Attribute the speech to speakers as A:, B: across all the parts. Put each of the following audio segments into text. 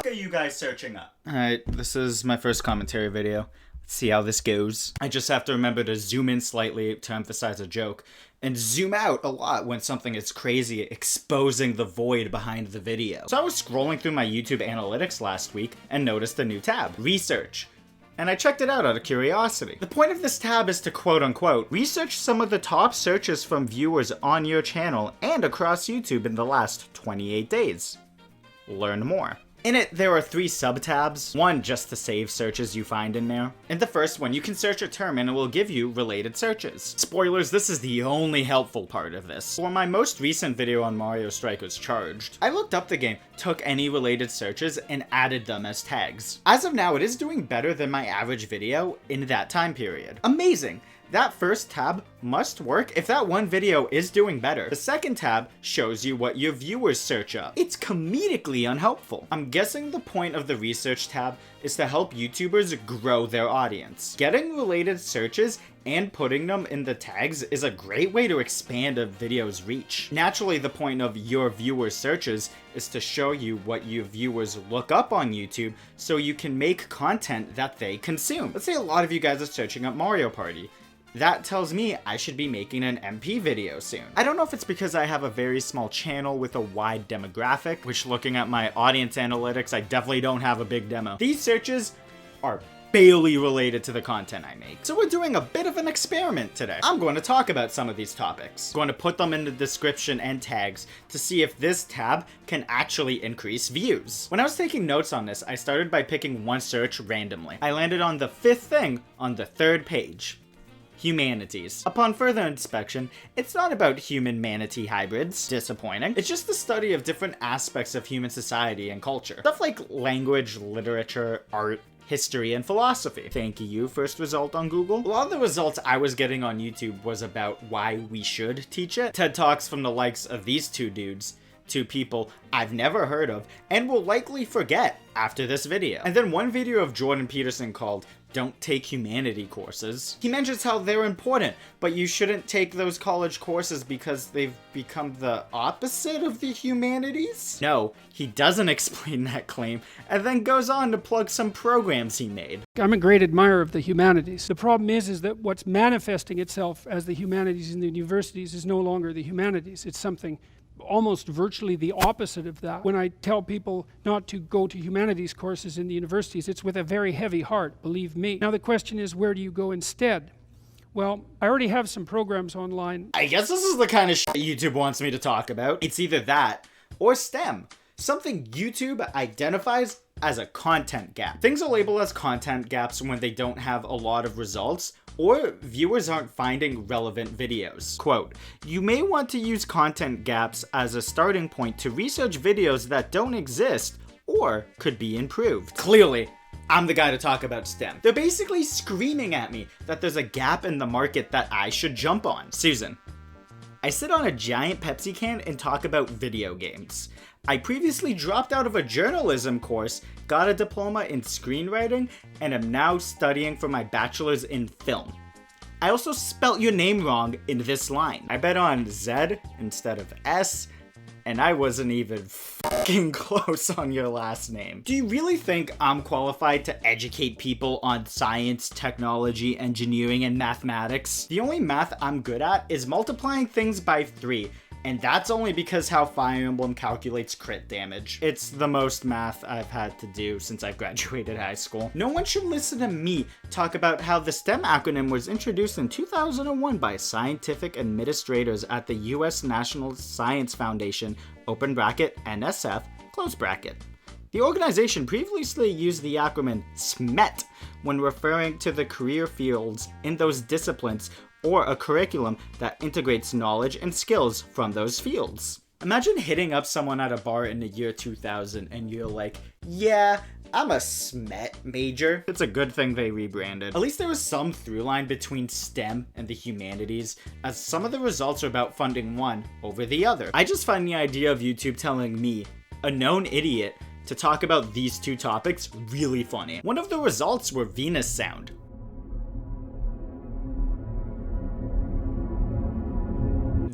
A: are you guys searching up? Alright, this is my first commentary video. Let's see how this goes. I just have to remember to zoom in slightly to emphasize a joke, and zoom out a lot when something is crazy, exposing the void behind the video. So I was scrolling through my YouTube analytics last week and noticed a new tab, Research. And I checked it out of curiosity. The point of this tab is to quote-unquote research some of the top searches from viewers on your channel and across YouTube in the last 28 days. Learn more. In it, there are 3 sub-tabs, one just to save searches you find in there. In the first one, you can search a term and it will give you related searches. Spoilers, this is the only helpful part of this. For my most recent video on Mario Strikers Charged, I looked up the game, took any related searches, and added them as tags. As of now, it is doing better than my average video in that time period. Amazing! That first tab must work if that one video is doing better. The second tab shows you what your viewers search up. It's comedically unhelpful. I'm guessing the point of the research tab is to help YouTubers grow their audience. Getting related searches and putting them in the tags is a great way to expand a video's reach. Naturally, the point of your viewers' searches is to show you what your viewers look up on YouTube so you can make content that they consume. Let's say a lot of you guys are searching up Mario Party. That tells me I should be making an MP video soon. I don't know if it's because I have a very small channel with a wide demographic, which looking at my audience analytics, I definitely don't have a big demo. These searches are barely related to the content I make. So we're doing a bit of an experiment today. I'm going to talk about some of these topics. I'm going to put them in the description and tags to see if this tab can actually increase views. When I was taking notes on this, I started by picking one search randomly. I landed on the 5th thing on the 3rd page. Humanities. Upon further inspection, it's not about human-manatee hybrids. Disappointing. It's just the study of different aspects of human society and culture. Stuff like language, literature, art, history, and philosophy. Thank you, first result on Google. A lot of the results I was getting on YouTube was about why we should teach it. TED Talks from the likes of these 2 dudes, 2 people I've never heard of and will likely forget after this video. And then one video of Jordan Peterson called Don't Take Humanity Courses. He mentions how they're important, but you shouldn't take those college courses because they've become the opposite of the humanities? No, he doesn't explain that claim, and then goes on to plug some programs he made.
B: I'm a great admirer of the humanities. The problem is that what's manifesting itself as the humanities in the universities is no longer the humanities. It's something almost virtually the opposite of that. When I tell people not to go to humanities courses in the universities, it's with a very heavy heart, believe me. Now the question is, where do you go instead? Well, I already have some programs online.
A: I guess this is the kind of shit YouTube wants me to talk about. It's either that or STEM, something YouTube identifies as a content gap. Things are labeled as content gaps when they don't have a lot of results or viewers aren't finding relevant videos. Quote, you may want to use content gaps as a starting point to research videos that don't exist or could be improved. Clearly, I'm the guy to talk about STEM. They're basically screaming at me that there's a gap in the market that I should jump on. Susan, I sit on a giant Pepsi can and talk about video games. I previously dropped out of a journalism course, got a diploma in screenwriting, and am now studying for my bachelor's in film. I also spelt your name wrong in this line. I bet on Z instead of S, and I wasn't even fucking close on your last name. Do you really think I'm qualified to educate people on science, technology, engineering, and mathematics? The only math I'm good at is multiplying things by 3, and that's only because how Fire Emblem calculates crit damage. It's the most math I've had to do since I graduated high school. No one should listen to me talk about how the STEM acronym was introduced in 2001 by scientific administrators at the US National Science Foundation, open bracket, NSF, close bracket. The organization previously used the acronym SMET when referring to the career fields in those disciplines or a curriculum that integrates knowledge and skills from those fields. Imagine hitting up someone at a bar in the year 2000 and you're like, yeah, I'm a SMET major. It's a good thing they rebranded. At least there was some through line between STEM and the humanities, as some of the results are about funding one over the other. I just find the idea of YouTube telling me, a known idiot, to talk about these 2 topics really funny. One of the results were Venus sound.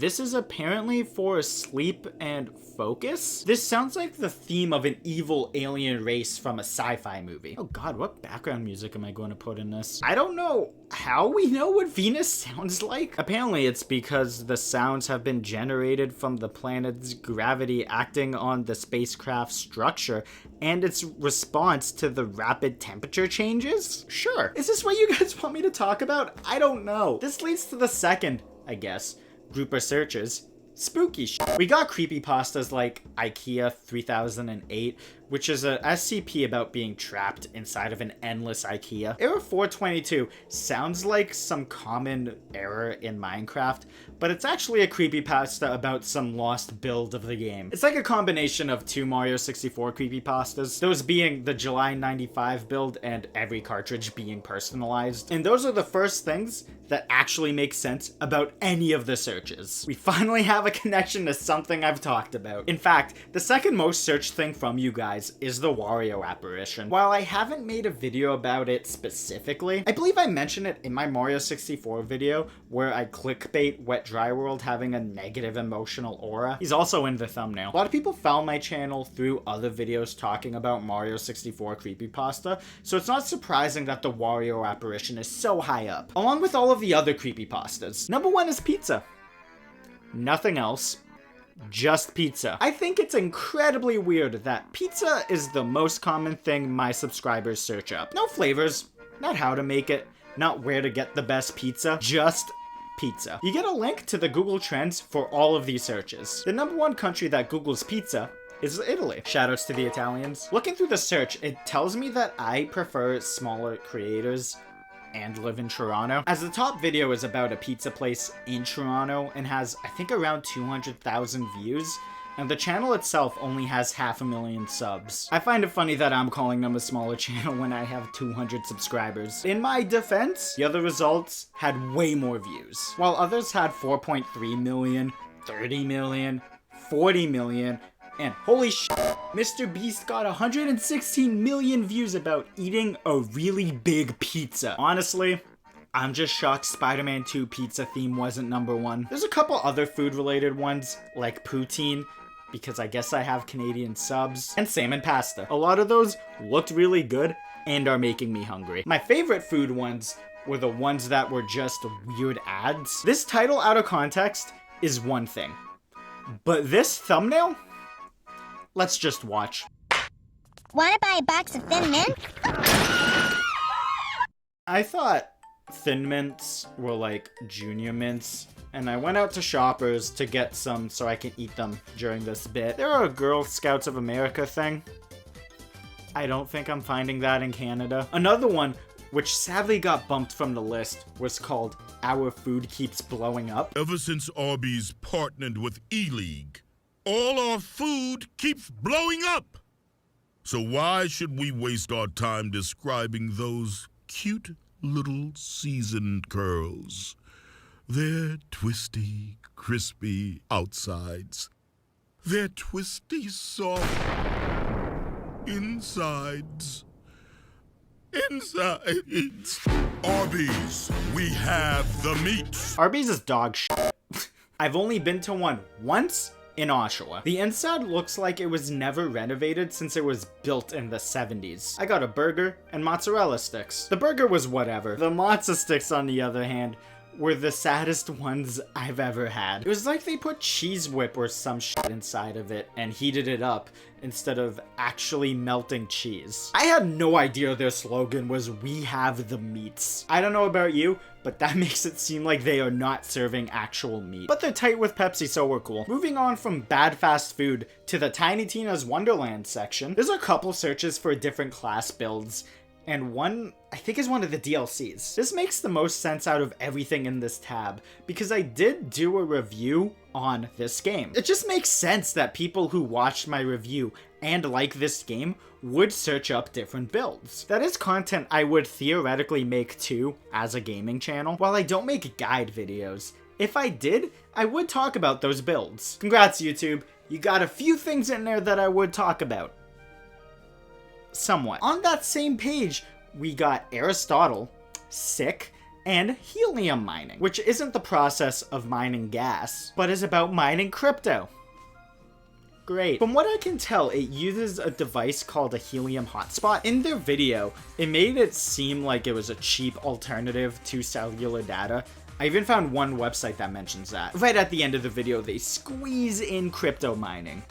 A: This is apparently for sleep and focus. This sounds like the theme of an evil alien race from a sci-fi movie. Oh god, what background music am I going to put in this? I don't know how we know what Venus sounds like. Apparently it's because the sounds have been generated from the planet's gravity acting on the spacecraft's structure and its response to the rapid temperature changes? Sure. Is this what you guys want me to talk about? I don't know. This leads to the second, I guess, group of searches. Spooky shit. We got creepypastas like IKEA 3008, which is a SCP about being trapped inside of an endless IKEA. Error 422 sounds like some common error in Minecraft, but it's actually a creepypasta about some lost build of the game. It's like a combination of two Mario 64 creepypastas, those being the July 95 build and every cartridge being personalized. And those are the first things that actually make sense about any of the searches. We finally have a connection to something I've talked about. In fact, the second most searched thing from you guys is the Wario apparition. While I haven't made a video about it specifically, I believe I mentioned it in my Mario 64 video where I clickbait Wet Dry World having a negative emotional aura. He's also in the thumbnail. A lot of people found my channel through other videos talking about Mario 64 creepypasta, so it's not surprising that the Wario apparition is so high up, along with all of the other creepypastas. Number one is pizza. Nothing else. Just pizza. I think it's incredibly weird that pizza is the most common thing my subscribers search up. No flavors, not how to make it, not where to get the best pizza, just pizza. You get a link to the Google Trends for all of these searches. The number one country that Googles pizza is Italy. Shoutouts to the Italians. Looking through the search, it tells me that I prefer smaller creators and live in Toronto, as the top video is about a pizza place in Toronto and has, I think, around 200,000 views, and the channel itself only has 500,000 subs. I find it funny that I'm calling them a smaller channel when I have 200 subscribers. In my defense, the other results had way more views, while others had 4.3 million, 30 million, 40 million, and holy shit, Mr. Beast got 116 million views about eating a really big pizza. Honestly, I'm just shocked Spider-Man 2 pizza theme wasn't number one. There's a couple other food-related ones, like poutine, because I guess I have Canadian subs, and salmon pasta. A lot of those looked really good and are making me hungry. My favorite food ones were the ones that were just weird ads. This title out of context is one thing, but this thumbnail? Let's just watch.
C: Wanna buy a box of Thin Mint?
A: I thought Thin Mints were like Junior Mints, and I went out to Shoppers to get some so I can eat them during this bit. There are a Girl Scouts of America thing. I don't think I'm finding that in Canada. Another one, which sadly got bumped from the list, was called Our Food Keeps Blowing Up.
D: Ever since Arby's partnered with E-League, all our food keeps blowing up. So why should we waste our time describing those cute little seasoned curls? Their twisty, crispy outsides. Their twisty, soft insides. Arby's, we have the meat.
A: Arby's is dog shit. I've only been to one once, in Oshawa. The inside looks like it was never renovated since it was built in the 70s. I got a burger and mozzarella sticks. The burger was whatever. The mozza sticks, on the other hand, were the saddest ones I've ever had. It was like they put cheese whip or some shit inside of it and heated it up instead of actually melting cheese. I had no idea their slogan was "We have the meats." I don't know about you, but that makes it seem like they are not serving actual meat. But they're tight with Pepsi, so we're cool. Moving on from bad fast food to the Tiny Tina's Wonderland section, there's a couple searches for different class builds, and one, I think, is one of the DLCs. This makes the most sense out of everything in this tab, because I did do a review on this game. It just makes sense that people who watched my review and like this game would search up different builds. That is content I would theoretically make too as a gaming channel. While I don't make guide videos, if I did, I would talk about those builds. Congrats, YouTube. You got a few things in there that I would talk about. Somewhat. On that same page, we got Aristotle, sick, and helium mining, which isn't the process of mining gas, but is about mining crypto. Great. From what I can tell, it uses a device called a helium hotspot. In their video, it made it seem like it was a cheap alternative to cellular data. I even found one website that mentions that. Right at the end of the video, they squeeze in crypto mining.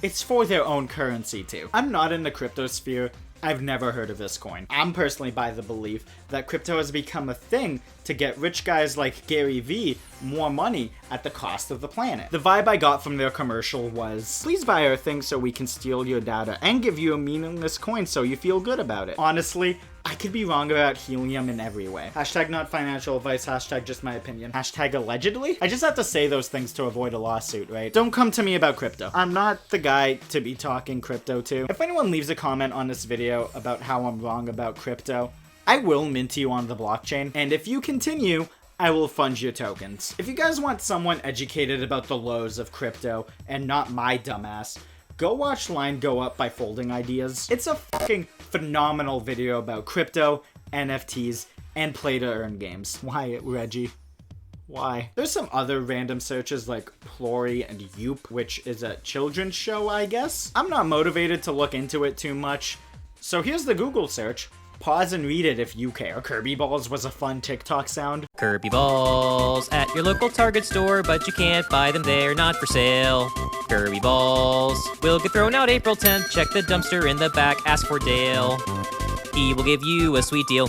A: It's for their own currency too. I'm not in the crypto sphere. I've never heard of this coin. I'm personally by the belief that crypto has become a thing to get rich guys like Gary Vee more money at the cost of the planet. The vibe I got from their commercial was, please buy our thing so we can steal your data and give you a meaningless coin so you feel good about it. Honestly, I could be wrong about helium in every way. Hashtag not financial advice, hashtag just my opinion. Hashtag allegedly? I just have to say those things to avoid a lawsuit, right? Don't come to me about crypto. I'm not the guy to be talking crypto to. If anyone leaves a comment on this video about how I'm wrong about crypto, I will mint you on the blockchain, and if you continue, I will fund your tokens. If you guys want someone educated about the lows of crypto and not my dumbass, go watch Line Go Up by Folding Ideas. It's a fucking phenomenal video about crypto, NFTs, and play-to-earn games. Why, Reggie? Why? There's some other random searches like Plory and Yoop, which is a children's show, I guess? I'm not motivated to look into it too much, so here's the Google search. Pause and read it if you care. Kirby balls was a fun TikTok sound.
E: Kirby balls at your local Target store, but you can't buy them, they're not for sale. Kirby balls will get thrown out April 10th. Check the dumpster in the back, ask for Dale. He will give you a sweet deal.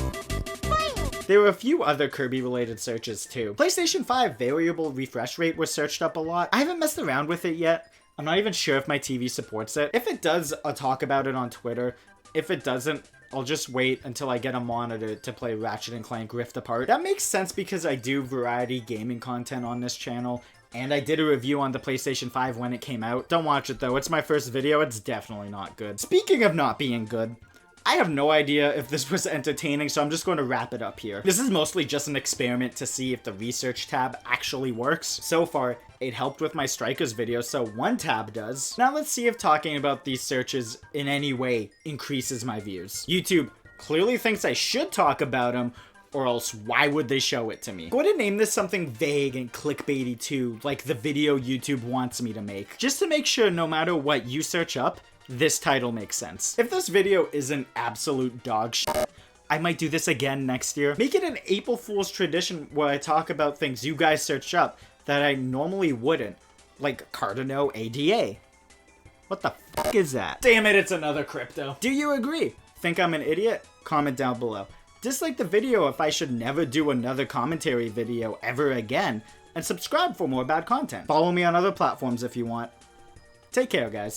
A: There were a few other Kirby related searches too. PlayStation 5 variable refresh rate was searched up a lot. I haven't messed around with it yet. I'm not even sure if my TV supports it. If it does, I'll talk about it on Twitter. If it doesn't, I'll just wait until I get a monitor to play Ratchet & Clank Rift Apart. That makes sense because I do variety gaming content on this channel, and I did a review on the PlayStation 5 when it came out. Don't watch it though, it's my first video, it's definitely not good. Speaking of not being good, I have no idea if this was entertaining, so I'm just going to wrap it up here. This is mostly just an experiment to see if the research tab actually works. So far, it helped with my strikers video, so one tab does. Now let's see if talking about these searches in any way increases my views. YouTube clearly thinks I should talk about them, or else why would they show it to me? Go ahead and name this something vague and clickbaity too, like the video YouTube wants me to make. Just to make sure no matter what you search up, this title makes sense. If this video is an absolute dog shit, I might do this again next year. Make it an April Fool's tradition where I talk about things you guys search up that I normally wouldn't, like cardano ADA. What the fuck is that? Damn it, it's another crypto. Do you agree? Think I'm an idiot? Comment down below. Dislike the video if I should never do another commentary video ever again, and subscribe for more bad content. Follow me on other platforms if you want. Take care, guys.